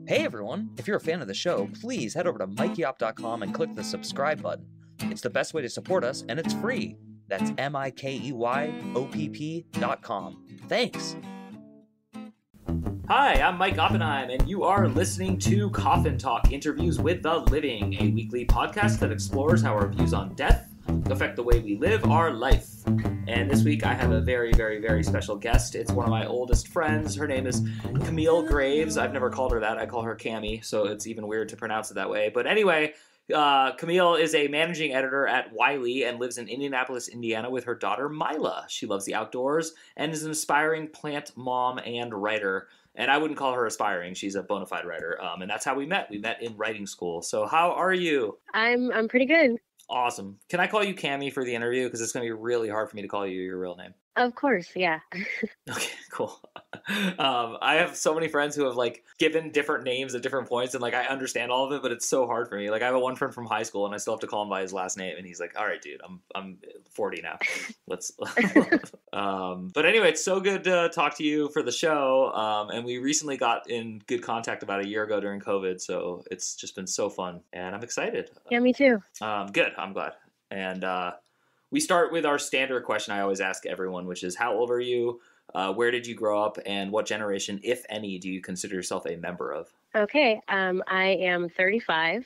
Hey everyone! If you're a fan of the show, please head over to mikeyop.com and click the subscribe button. It's the best way to support us, and it's free. That's MIKEYOPP.com. Thanks! Hi, I'm Mike Oppenheim, and you are listening to Coffin Talk, Interviews with the Living, a weekly podcast that explores how our views on death affect the way we live our life. And this week I have a very, very, very special guest. It's one of my oldest friends. Her name is Camille Graves. I've never called her that. I call her Cammy, so it's even weird to pronounce it that way. But anyway, Camille is a managing editor at Wiley and lives in Indianapolis, Indiana with her daughter Myla. She loves the outdoors and is an aspiring plant mom and writer. And I wouldn't call her aspiring. She's a bona fide writer. And that's how we met. We met in writing school. So how are you? I'm pretty good. Awesome. Can I call you Cammy for the interview? Because it's going to be really hard for me to call you your real name. Of course, yeah. Okay, cool. I have so many friends who have given different names at different points, and I understand all of it, but it's so hard for me. I have one friend from high school, and I still have to call him by his last name, and he's like, "All right, dude, I'm 40 now. Let's." But anyway, it's so good to talk to you for the show, and we recently got in good contact about a year ago during COVID, so it's just been so fun, and I'm excited. Yeah, me too. Good. I'm glad. And we start with our standard question I always ask everyone, which is, how old are you? Where did you grow up? And what generation, if any, do you consider yourself a member of? Okay. I am 35.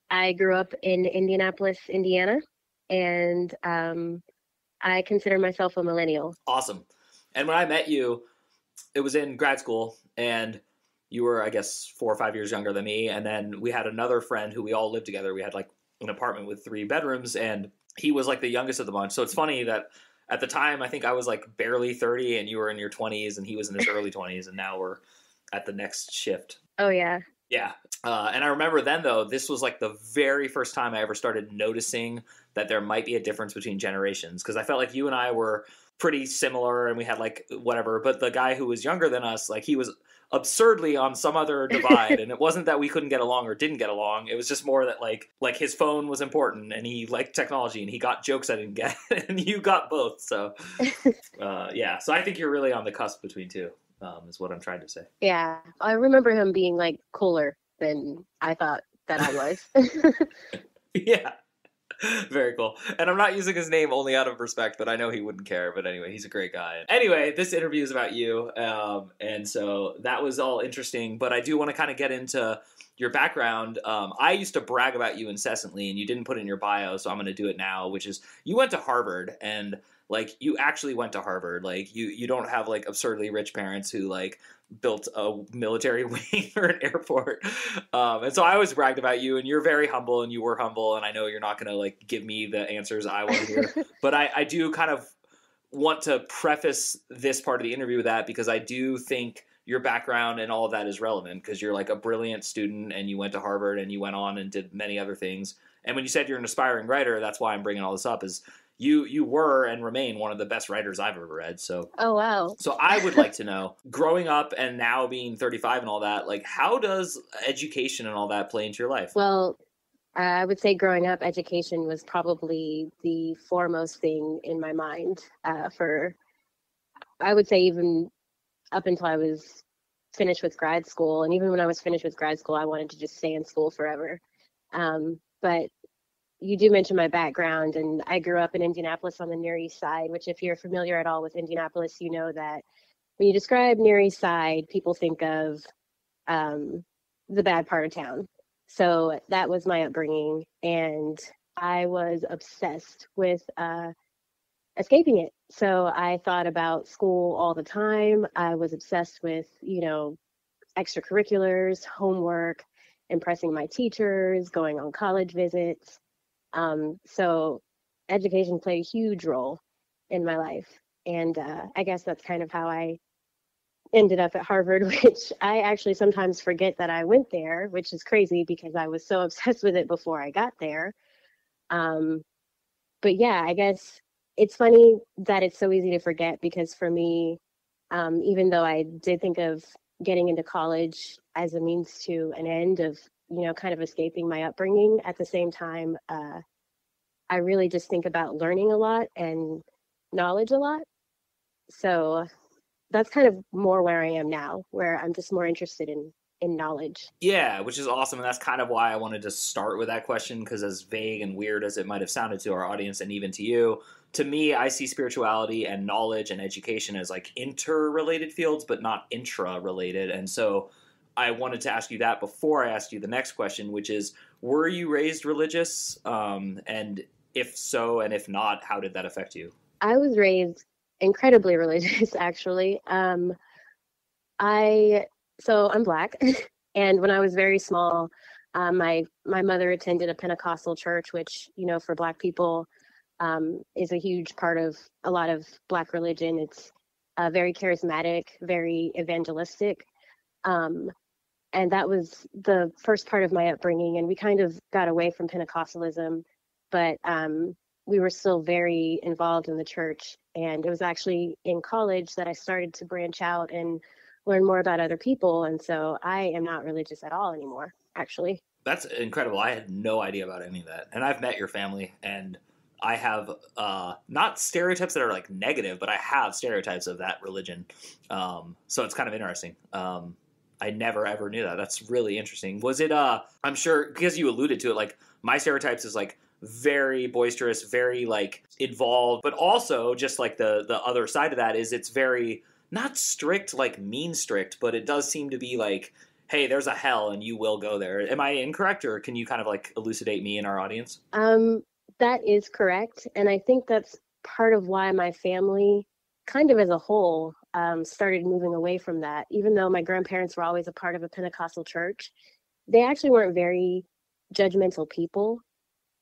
I grew up in Indianapolis, Indiana, and I consider myself a millennial. Awesome. And when I met you, it was in grad school, and you were, I guess, 4 or 5 years younger than me. And then we had another friend who we all lived together. We had an apartment with 3 bedrooms, and he was the youngest of the bunch. So it's funny that at the time, I think I was barely 30 and you were in your 20s and he was in his early 20s, and now we're at the next shift. Oh, yeah. Yeah. And I remember then, though, this was the very first time I ever started noticing that there might be a difference between generations, because I felt like you and I were pretty similar and we had whatever. But the guy who was younger than us, he was absurdly on some other divide. And it wasn't that we couldn't get along or didn't get along. It was just more that his phone was important and he liked technology and he got jokes I didn't get and you got both. So yeah. So I think you're really on the cusp between two, is what I'm trying to say. Yeah. I remember him being cooler than I thought that I was. Yeah. Very cool. And I'm not using his name only out of respect, but I know he wouldn't care. But anyway, he's a great guy. Anyway, this interview is about you. And so that was all interesting. But I do want to kind of get into your background. I used to brag about you incessantly, and you didn't put it in your bio, so I'm going to do it now, which is you went to Harvard, and you actually went to Harvard. You don't have absurdly rich parents who built a military wing or an airport. And so I always bragged about you, and you're very humble, and you were humble. And I know you're not going to give me the answers I want to hear, but I do kind of want to preface this part of the interview with that, because I do think your background and all of that is relevant, because you're a brilliant student and you went to Harvard and you went on and did many other things. And when you said you're an aspiring writer, that's why I'm bringing all this up, is you were and remain one of the best writers I've ever read. So, oh, wow. So I would like to know, growing up and now being 35 and all that, how does education and all that play into your life? Well, I would say growing up, education was probably the foremost thing in my mind I would say even up until I was finished with grad school. And even when I was finished with grad school, I wanted to just stay in school forever. But you do mention my background, and I grew up in Indianapolis on the Near East Side, which if you're familiar at all with Indianapolis, you know that when you describe Near East Side, people think of the bad part of town. So that was my upbringing, and I was obsessed with escaping it. So I thought about school all the time. I was obsessed with, extracurriculars, homework, impressing my teachers, going on college visits. So education played a huge role in my life. And I guess that's kind of how I ended up at Harvard, which I actually sometimes forget that I went there, which is crazy because I was so obsessed with it before I got there. But yeah, I guess it's funny that it's so easy to forget, because for me, even though I did think of getting into college as a means to an end of, kind of escaping my upbringing, at the same time, I really just think about learning a lot and knowledge a lot. So that's kind of more where I am now, where I'm just more interested in in knowledge. Yeah, which is awesome. And that's kind of why I wanted to start with that question, because as vague and weird as it might have sounded to our audience and even to you, to me, I see spirituality and knowledge and education as like interrelated fields, but not intra-related. And so I wanted to ask you that before I asked you the next question, which is, were you raised religious? And if so, and if not, how did that affect you? I was raised incredibly religious, actually. So I'm Black, and when I was very small, my mother attended a Pentecostal church, which, you know, for Black people, is a huge part of a lot of Black religion. It's very charismatic, very evangelistic, and that was the first part of my upbringing. And we kind of got away from Pentecostalism, but we were still very involved in the church. And it was actually in college that I started to branch out and learn more about other people. And so I am not religious at all anymore, actually. That's incredible. I had no idea about any of that. And I've met your family, and I have not stereotypes that are like negative, but I have stereotypes of that religion. So it's kind of interesting. I never ever knew that. That's really interesting. Was it, I'm sure, because you alluded to it, like my stereotypes is like very boisterous, very like involved, but also just like the other side of that is it's very not strict, like mean strict, but it does seem to be like, hey, there's a hell and you will go there. Am I incorrect, or can you kind of like elucidate me and our audience? That is correct. And I think that's part of why my family, kind of as a whole, started moving away from that. Even though my grandparents were always a part of a Pentecostal church, they actually weren't very judgmental people.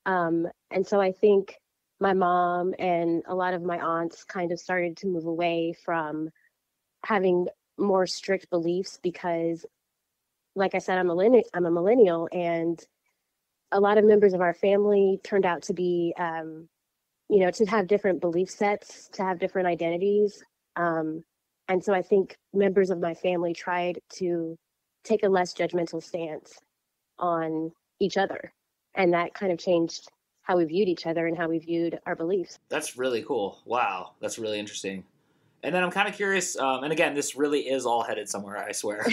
And so I think my mom and a lot of my aunts kind of started to move away from having more strict beliefs because, like I said, I'm a millennial, and a lot of members of our family turned out to be, to have different belief sets, to have different identities. And so I think members of my family tried to take a less judgmental stance on each other. And that kind of changed how we viewed each other and how we viewed our beliefs. That's really cool. Wow. That's really interesting. And then I'm kind of curious, and again, this really is all headed somewhere, I swear.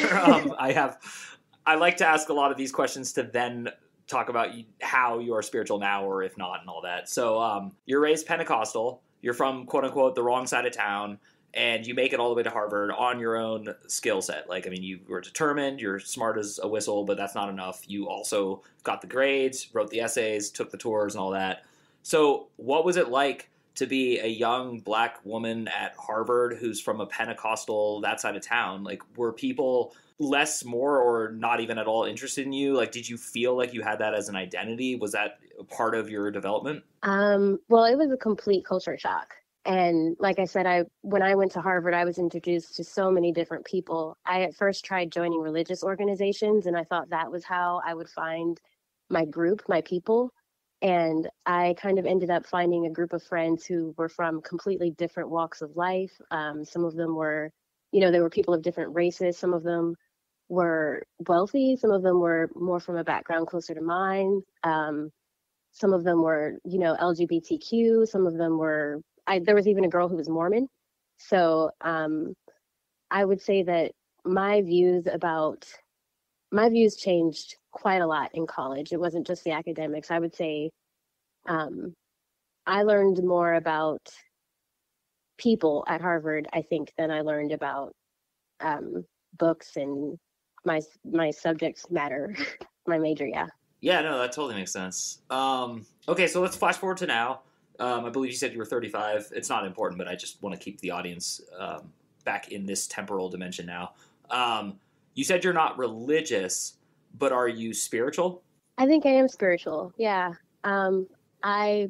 I like to ask a lot of these questions to then talk about how you are spiritual now, or if not, and all that. So you're raised Pentecostal, you're from, quote unquote, the wrong side of town, and you make it all the way to Harvard on your own skill set. Like, I mean, you were determined, you're smart as a whistle, but that's not enough. You also got the grades, wrote the essays, took the tours and all that. So what was it like to be a young Black woman at Harvard who's from a Pentecostal, that side of town? Like, were people less, more, or not even at all interested in you? Like, did you feel like you had that as an identity? Was that a part of your development? Well, it was a complete culture shock. And like I said, when I went to Harvard, I was introduced to so many different people. I at first tried joining religious organizations, and I thought that was how I would find my group, my people. And I kind of ended up finding a group of friends who were from completely different walks of life. Some of them were, they were people of different races. Some of them were wealthy. Some of them were more from a background closer to mine. Some of them were, LGBTQ. Some of them were, there was even a girl who was Mormon. So I would say that my views changed quite a lot in college. It wasn't just the academics. I would say I learned more about people at Harvard, I think, than I learned about books and my subjects matter, my major, yeah. Yeah, no, that totally makes sense. Okay, so let's flash forward to now. I believe you said you were 35. It's not important, but I just want to keep the audience back in this temporal dimension now. You said you're not religious, but are you spiritual? I think I am spiritual, yeah. I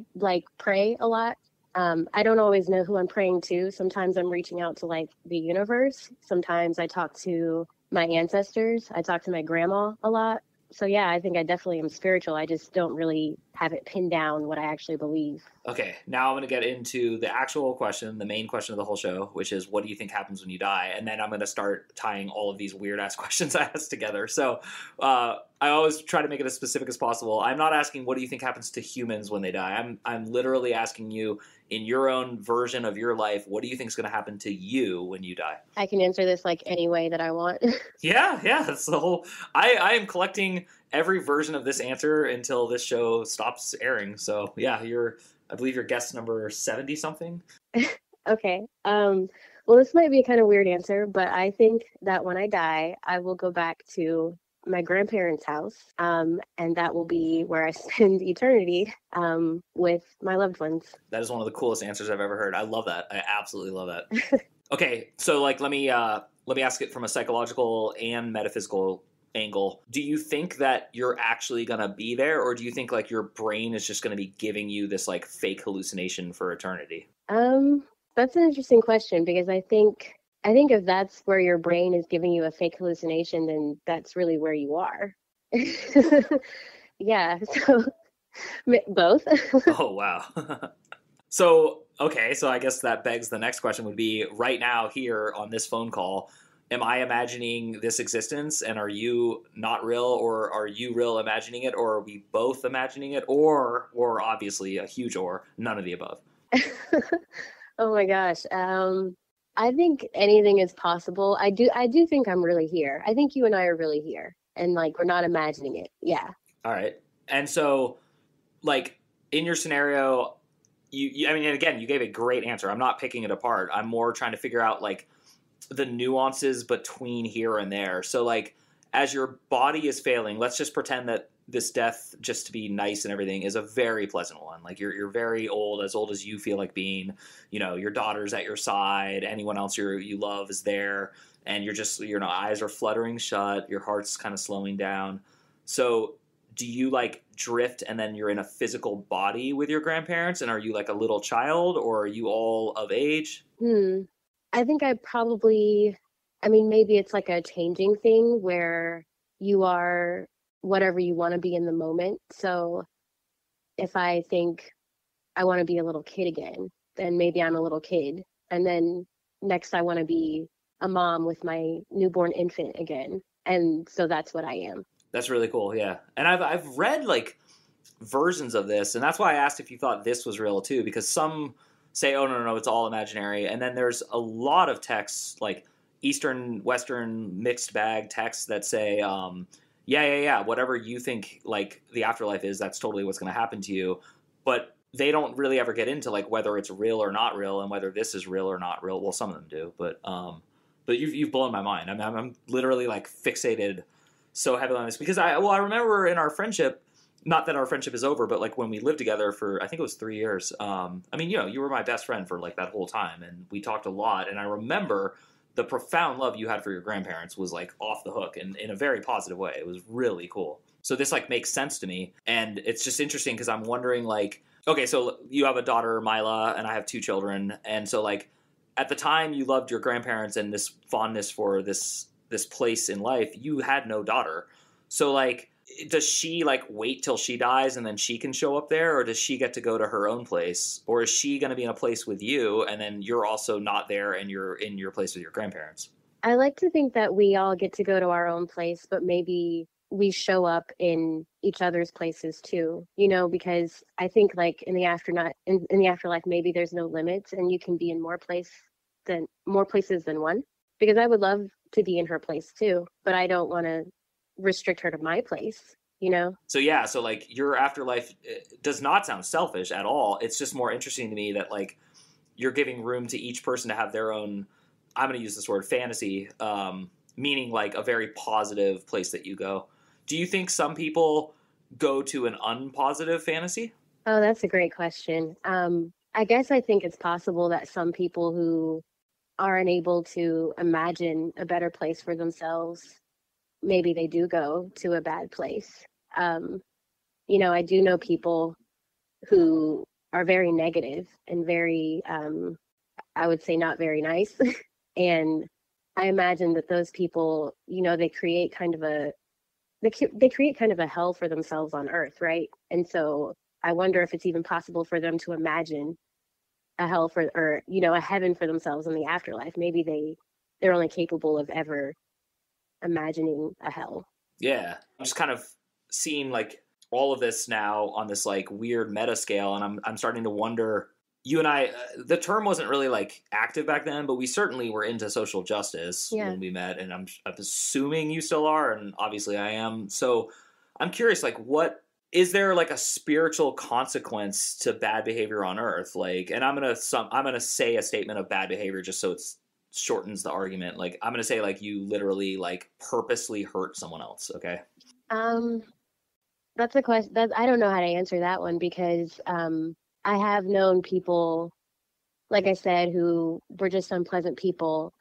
pray a lot. I don't always know who I'm praying to. Sometimes I'm reaching out to the universe. Sometimes I talk to my ancestors. I talk to my grandma a lot. So yeah, I think I definitely am spiritual. I just don't really have it pinned down what I actually believe. Okay, now I'm going to get into the actual question, the main question of the whole show, which is, what do you think happens when you die? And then I'm going to start tying all of these weird-ass questions I asked together. So I always try to make it as specific as possible. I'm not asking, what do you think happens to humans when they die? I'm literally asking you, in your own version of your life, what do you think is going to happen to you when you die? I can answer this like any way that I want. Yeah, that's the whole... I am collecting every version of this answer until this show stops airing. So yeah, I believe you're guest number 70 something. Okay. Well, this might be a kind of weird answer, but I think that when I die, I will go back to my grandparents' house, and that will be where I spend eternity with my loved ones. That is one of the coolest answers I've ever heard. I love that. I absolutely love that. Okay, so like let me ask it from a psychological and metaphysical angle. Do you think that you're actually going to be there, or do you think like your brain is just going to be giving you this like fake hallucination for eternity? That's an interesting question, because I think if that's where your brain is giving you a fake hallucination, then that's really where you are. Yeah, so both. Oh, wow. So, okay, so I guess that begs the next question would be, right now here on this phone call, am I imagining this existence, and are you not real, or are you real imagining it, or are we both imagining it, or obviously a huge or, none of the above? Oh my gosh. I think anything is possible. I do think I'm really here. I think you and I are really here, and like we're not imagining it. Yeah. All right. And so, like in your scenario, I mean, and again, you gave a great answer. I'm not picking it apart. I'm more trying to figure out like the nuances between here and there. So like, as your body is failing, let's just pretend that this death, just to be nice and everything, is a very pleasant one. Like you're very old as you feel like being, you know, your daughter's at your side, anyone else you love is there, and you're just, you know, eyes are fluttering shut, your heart's kind of slowing down. So do you like drift and then you're in a physical body with your grandparents, and are you like a little child, or are you all of age? I think maybe it's like a changing thing where you are whatever you want to be in the moment. So if I think I want to be a little kid again, then maybe I'm a little kid. And then next I want to be a mom with my newborn infant again. And so that's what I am. That's really cool. Yeah. And I've read like versions of this, and that's why I asked if you thought this was real too, because some say, oh, no, it's all imaginary. And then there's a lot of texts, like Eastern, Western, mixed bag texts that say, yeah, whatever you think like the afterlife is, that's totally what's going to happen to you. But they don't really ever get into like whether it's real or not real, and whether this is real or not real. Well, some of them do, but you've blown my mind. I mean, I'm literally like fixated so heavily on this, because I remember in our friendship, not that our friendship is over, but like when we lived together for, I think it was 3 years. I mean, you know, you were my best friend for like that whole time, and we talked a lot. And I remember the profound love you had for your grandparents was like off the hook, and in a very positive way. It was really cool. So this like makes sense to me. And it's just interesting because I'm wondering like, okay, so you have a daughter, Myla, and I have 2 children. And so like at the time you loved your grandparents and this fondness for this place in life, you had no daughter. So like, does she like wait till she dies and then she can show up there, or does she get to go to her own place, or is she going to be in a place with you and then you're also not there and you're in your place with your grandparents? I like to think that we all get to go to our own place, but maybe we show up in each other's places too, you know, because I think like in the afterlife, maybe there's no limits and you can be in more places than one, because I would love to be in her place too, but I don't want to restrict her to my place, you know? So yeah, so like your afterlife does not sound selfish at all. It's just more interesting to me that like you're giving room to each person to have their own, I'm going to use this word, fantasy, meaning like a very positive place that you go. Do you think some people go to an unpositive fantasy? Oh, that's a great question. I guess I think it's possible that some people who are unable to imagine a better place for themselves, maybe they do go to a bad place. You know, I do know people who are very negative and very, I would say not very nice. And I imagine that those people, you know, they create kind of a hell for themselves on earth, right? And so I wonder if it's even possible for them to imagine a hell or a heaven for themselves in the afterlife. Maybe they're only capable of ever imagining a hell. Yeah. I'm just kind of seeing like all of this now on this like weird meta scale, and I'm starting to wonder, you and I, the term wasn't really like active back then, but we certainly were into social justice when we met, and I'm assuming you still are, and obviously I am. So I'm curious, like, what is there like a spiritual consequence to bad behavior on Earth? Like, and I'm gonna say a statement of bad behavior just so it shortens the argument. Like, I'm gonna say like you literally like purposely hurt someone else. Okay. That's a question that I don't know how to answer that one, because I have known people, like I said, who were just unpleasant people.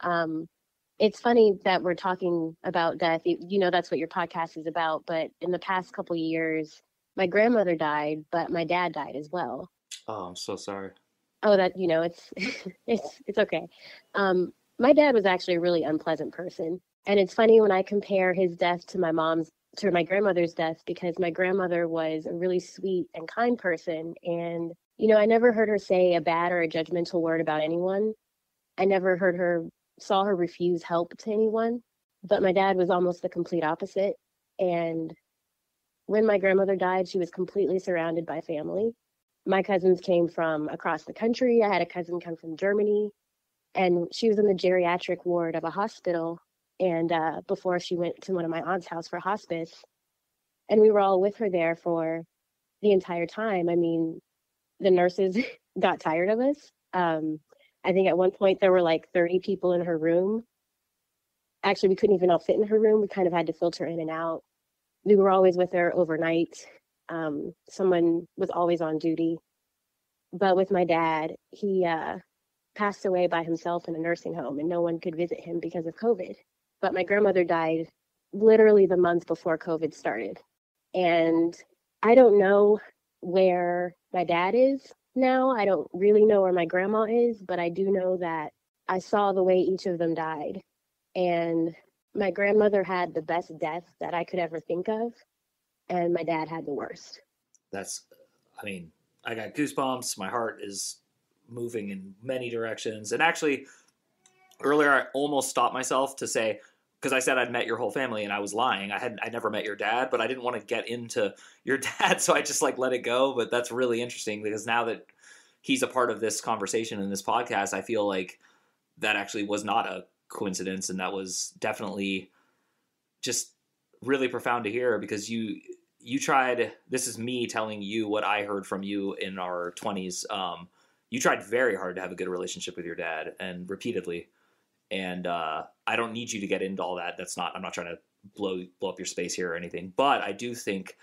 It's funny that we're talking about death. That's what your podcast is about. But in the past couple of years, my grandmother died, but my dad died as well. Oh, I'm so sorry. Oh, it's it's okay. My dad was actually a really unpleasant person, and it's funny when I compare his death to my grandmother's death, because my grandmother was a really sweet and kind person, and I never heard her say a bad or a judgmental word about anyone. I never saw her refuse help to anyone. But my dad was almost the complete opposite. And when my grandmother died, she was completely surrounded by family. My cousins came from across the country. I had a cousin come from Germany, and she was in the geriatric ward of a hospital. And before she went to one of my aunt's house for hospice, and we were all with her there for the entire time. I mean, the nurses got tired of us. I think at one point there were like 30 people in her room. Actually, we couldn't even all fit in her room. We kind of had to filter in and out. We were always with her overnight. Someone was always on duty. But with my dad, he passed away by himself in a nursing home, and no one could visit him because of COVID. But my grandmother died literally the month before COVID started. And I don't know where my dad is now. I don't really know where my grandma is, but I do know that I saw the way each of them died. And my grandmother had the best death that I could ever think of, and my dad had the worst. I got goosebumps. My heart is moving in many directions. And actually, earlier I almost stopped myself to say, because I said I'd met your whole family, and I was lying. I never met your dad, but I didn't want to get into your dad, so I just like let it go. But that's really interesting, because now that he's a part of this conversation in this podcast, I feel like that actually was not a coincidence, and that was definitely just really profound to hear, because you tried, this is me telling you what I heard from you in our 20s. You tried very hard to have a good relationship with your dad, and repeatedly. And I don't need you to get into all that. I'm not trying to blow up your space here or anything. But I do think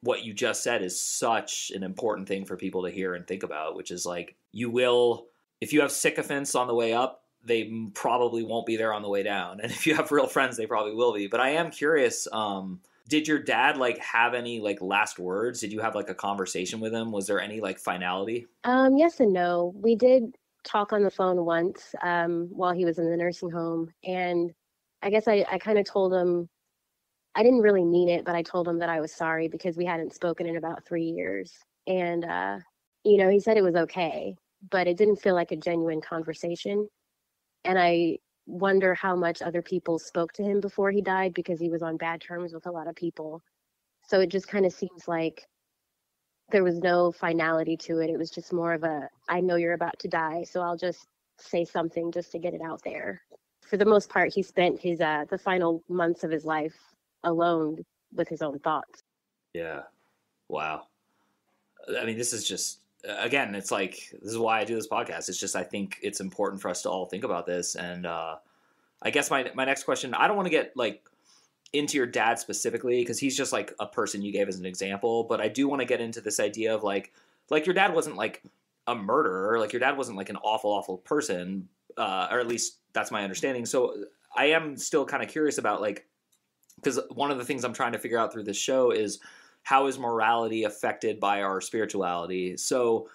what you just said is such an important thing for people to hear and think about, which is like, if you have sycophants on the way up, they probably won't be there on the way down. And if you have real friends, they probably will be. But I am curious, did your dad like have any like last words? Did you have like a conversation with him? Was there any like finality? Yes and no. We did talk on the phone once while he was in the nursing home, and I guess I kind of told him, I didn't really mean it, but I told him that I was sorry, because we hadn't spoken in about 3 years. And he said it was okay, but it didn't feel like a genuine conversation. And I wonder how much other people spoke to him before he died, because he was on bad terms with a lot of people. So it just kind of seems like there was no finality to it. It was just more of I know you're about to die, so I'll just say something just to get it out there. For the most part, he spent his the final months of his life alone with his own thoughts. Yeah. Wow. I mean, this is just, again, it's like, this is why I do this podcast. It's just, I think it's important for us to all think about this. And I guess my next question, I don't want to get like into your dad specifically, because he's just like a person you gave as an example, but I do want to get into this idea of like your dad wasn't like a murderer, like your dad wasn't like an awful person, or at least that's my understanding. So I am still kind of curious about like, because one of the things I'm trying to figure out through this show is, how is morality affected by our spirituality? So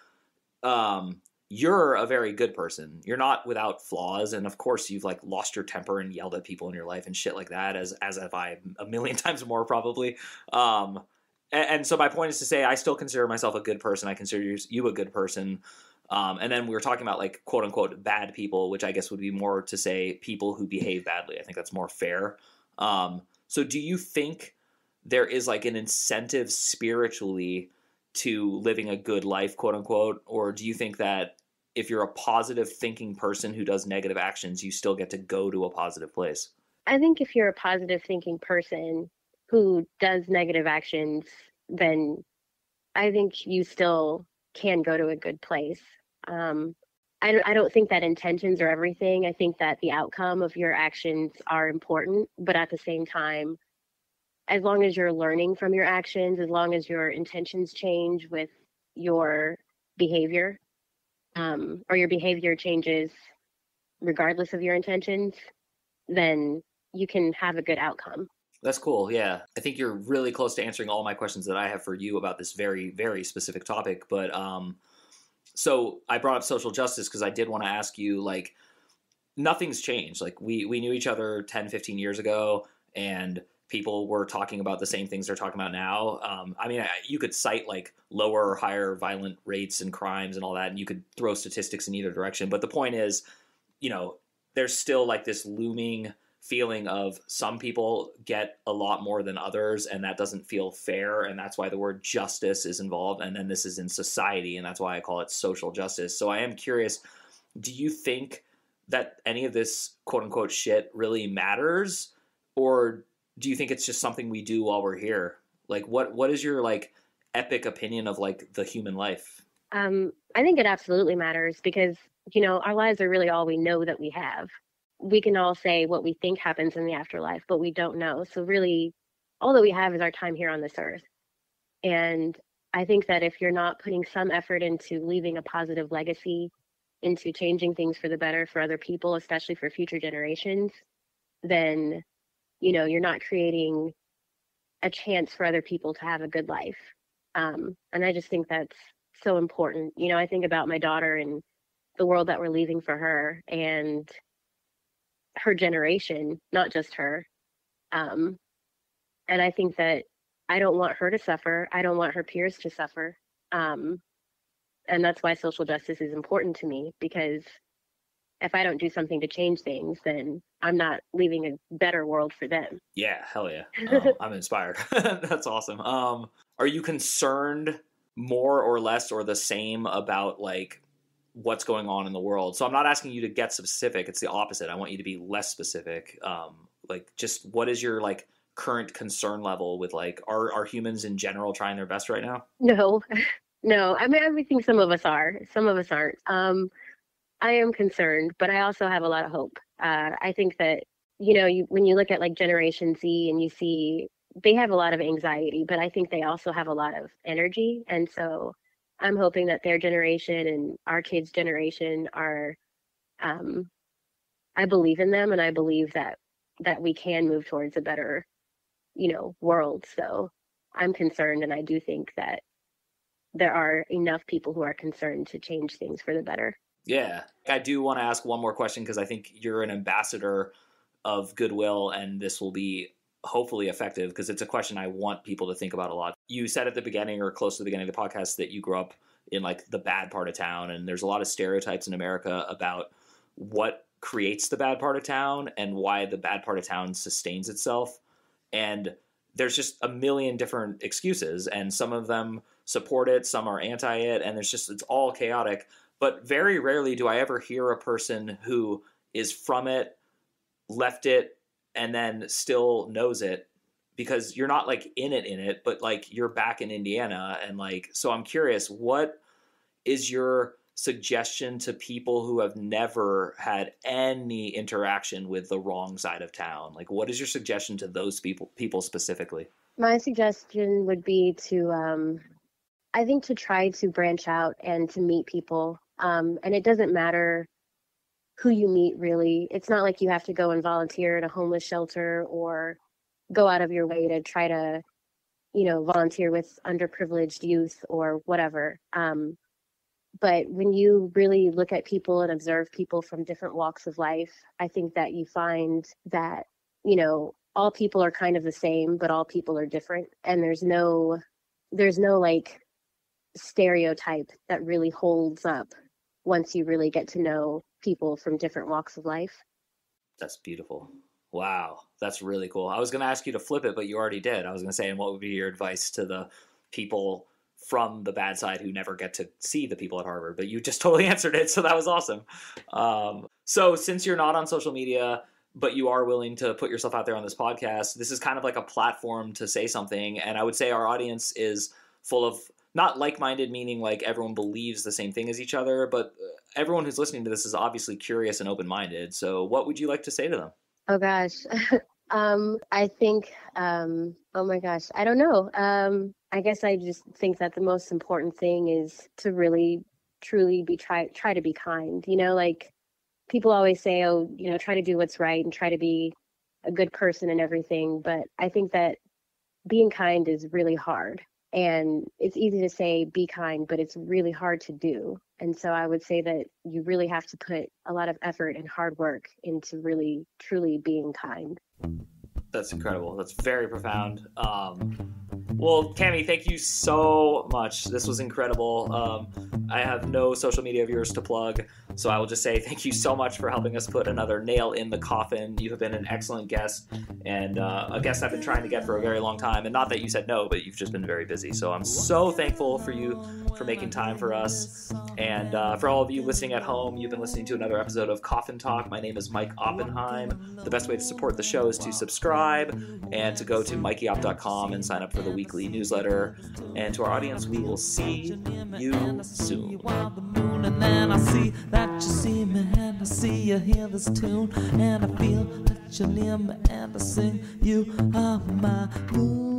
you're a very good person. You're not without flaws. And of course you've like lost your temper and yelled at people in your life and shit like that, as have I a million times more probably. And so my point is to say I still consider myself a good person. I consider you a good person. And then we were talking about like quote unquote bad people, which I guess would be more to say people who behave badly. I think that's more fair. So do you think there is like an incentive spiritually to living a good life, quote unquote? Or do you think that if you're a positive thinking person who does negative actions, you still get to go to a positive place? I think if you're a positive thinking person who does negative actions, then I think you still can go to a good place. I don't think that intentions are everything. I think that the outcome of your actions are important, but at the same time, as long as you're learning from your actions, as long as your intentions change with your behavior, or your behavior changes regardless of your intentions, then you can have a good outcome. That's cool. Yeah. I think you're really close to answering all my questions that I have for you about this very, very specific topic. But so I brought up social justice because I did want to ask you, like, nothing's changed. Like we knew each other 10, 15 years ago, and people were talking about the same things they're talking about now. I mean, you could cite like lower or higher violent rates and crimes and all that, and you could throw statistics in either direction. But the point is, you know, there's still like this looming feeling of some people get a lot more than others, and that doesn't feel fair. And that's why the word justice is involved. And then this is in society, and that's why I call it social justice. So I am curious, do you think that any of this quote unquote shit really matters? Or do you think it's just something we do while we're here? Like what is your like epic opinion of like the human life? I think it absolutely matters because, you know, our lives are really all we know that we have. We can all say what we think happens in the afterlife, but we don't know. So really, all that we have is our time here on this earth. And I think that if you're not putting some effort into leaving a positive legacy, into changing things for the better for other people, especially for future generations, then, you know, you're not creating a chance for other people to have a good life. And I just think that's so important. You know, I think about my daughter and the world that we're leaving for her and her generation, not just her. And I think that I don't want her to suffer. I don't want her peers to suffer. And that's why social justice is important to me, because if I don't do something to change things, then I'm not leaving a better world for them. Yeah, hell yeah. I'm inspired. That's awesome. Are you concerned more or less or the same about like what's going on in the world? So I'm not asking you to get specific. It's the opposite. I want you to be less specific. Like just what is your like current concern level with like, are humans in general trying their best right now? No, no. I mean, I think some of us are, some of us aren't. I am concerned, but I also have a lot of hope. I think that, you know, when you look at like Generation Z and you see they have a lot of anxiety, but I think they also have a lot of energy. And so I'm hoping that their generation and our kids' generation are, I believe in them, and I believe that we can move towards a better, you know, world. So I'm concerned, and I do think that there are enough people who are concerned to change things for the better. Yeah. I do want to ask one more question because I think you're an ambassador of goodwill, and this will be hopefully effective because it's a question I want people to think about a lot. You said at the beginning or close to the beginning of the podcast that you grew up in like the bad part of town, and there's a lot of stereotypes in America about what creates the bad part of town and why the bad part of town sustains itself. And there's just a million different excuses, and some of them support it, some are anti it, and it's all chaotic. But very rarely do I ever hear a person who is from it, left it, and then still knows it, because you're not like in it, but like you're back in Indiana. And like, so I'm curious, what is your suggestion to people who have never had any interaction with the wrong side of town? Like, what is your suggestion to those people specifically? My suggestion would be to, I think to try to branch out and to meet people. And it doesn't matter who you meet, really. It's not like you have to go and volunteer at a homeless shelter or go out of your way to try to, you know, volunteer with underprivileged youth or whatever. But when you really look at people and observe people from different walks of life, I think that you find that, you know, all people are kind of the same, but all people are different. And there's no there's no like stereotype that really holds up once you really get to know people from different walks of life. That's beautiful. Wow, that's really cool. I was going to ask you to flip it, but you already did. I was going to say, and what would be your advice to the people from the bad side who never get to see the people at Harvard? But you just totally answered it, so that was awesome. So since you're not on social media, but you are willing to put yourself out there on this podcast, this is kind of like a platform to say something. And I would say our audience is full of not like-minded, meaning like everyone believes the same thing as each other, but everyone who's listening to this is obviously curious and open-minded. So what would you like to say to them? Oh gosh. I think, oh my gosh, I don't know. I guess I just think that the most important thing is to really, truly try to be kind. You know, like people always say, oh, you know, try to do what's right and try to be a good person and everything. But I think that being kind is really hard. And it's easy to say be kind, but it's really hard to do. And so I would say that you really have to put a lot of effort and hard work into really, truly being kind. That's incredible. That's very profound. Well, Camille, thank you so much. This was incredible. I have no social media of yours to plug, so I will just say thank you so much for helping us put another nail in the coffin. You have been an excellent guest, and a guest I've been trying to get for a very long time. And not that you said no, but you've just been very busy. So I'm so thankful for you for making time for us. And for all of you listening at home, you've been listening to another episode of Coffin Talk. My name is Mike Oppenheim. The best way to support the show is to subscribe and to go to mikeyop.com and sign up for the weekly newsletter. And to our audience, we will see you soon. And then I see that you see me, and I see you hear this tune, and I feel that you're near me, and I sing, you are my moon.